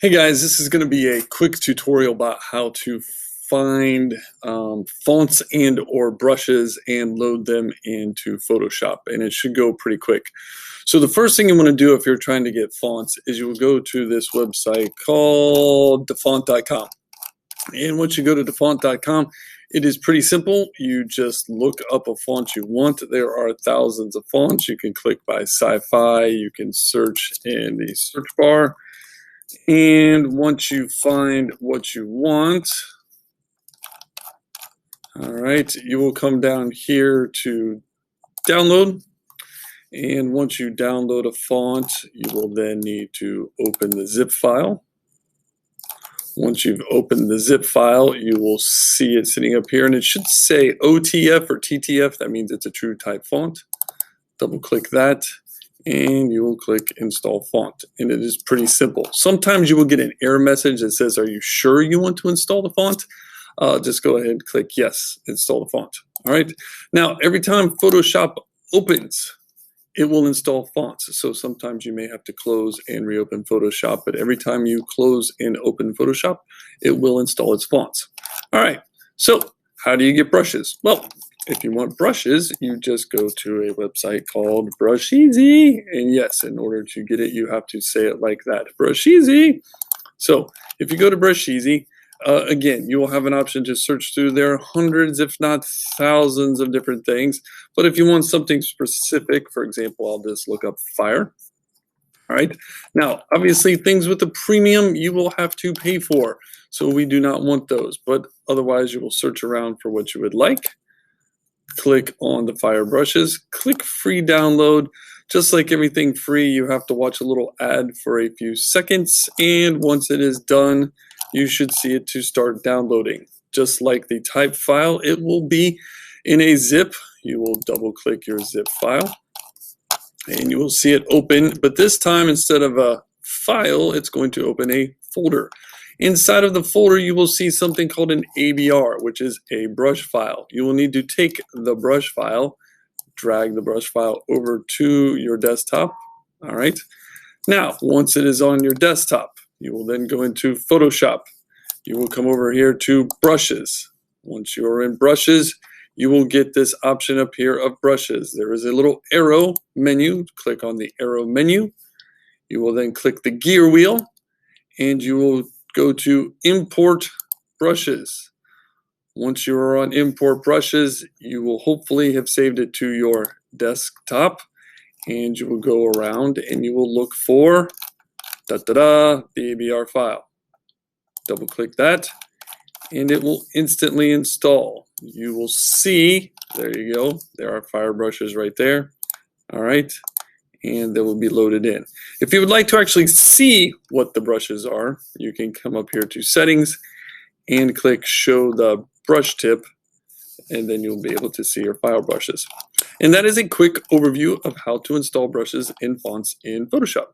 Hey guys, this is going to be a quick tutorial about how to find fonts and or brushes and load them into Photoshop, and it should go pretty quick. So the first thing you want to do if you're trying to get fonts is you will go to this website called Dafont.com. And once you go to Dafont.com, it is pretty simple. You just look up a font you want. There are thousands of fonts. You can click by sci-fi. You can search in the search bar. And once you find what you want, all right, you will come down here to download. And once you download a font, you will then need to open the zip file. Once you've opened the zip file, you will see it sitting up here, and it should say OTF or TTF. That means it's a true type font. Double click that, and you will click install font, and it is pretty simple. Sometimes you will get an error message that says, are you sure you want to install the font? Just go ahead and click yes, install the font. All right. Now, every time Photoshop opens, it will install fonts. So sometimes you may have to close and reopen Photoshop, but every time you close and open Photoshop, it will install its fonts. All right. So how do you get brushes? Well, if you want brushes, you just go to a website called Brusheezy. And yes, in order to get it, you have to say it like that, Brusheezy. So if you go to Brusheezy, again, you will have an option to search through. There are hundreds, if not thousands of different things. But if you want something specific, for example, I'll just look up fire. All right. Now, obviously, things with the premium you will have to pay for. So we do not want those. But otherwise, you will search around for what you would like. Click on the fire brushes. Click free download. Just like everything free, you have to watch a little ad for a few seconds. And once it is done, you should see it to start downloading. Just like the type file, it will be in a zip. You will double click your zip file and you will see it open, but this time instead of a file, it's going to open a folder. Inside of the folder, you will see something called an ABR, which is a brush file. You will need to take the brush file, drag the brush file over to your desktop. All right. Now, once it is on your desktop, you will then go into Photoshop. You will come over here to brushes. Once you are in brushes, you will get this option up here of brushes. There is a little arrow menu. Click on the arrow menu. You will then click the gear wheel and you will go to import brushes. Once you are on import brushes, you will hopefully have saved it to your desktop, and you will go around and you will look for the ABR file. Double click that and it will instantly install. You will see, there you go, there are fire brushes right there. All right, and they will be loaded in. If you would like to actually see what the brushes are, you can come up here to settings and click show the brush tip, and then you'll be able to see your fire brushes. And that is a quick overview of how to install brushes and fonts in Photoshop.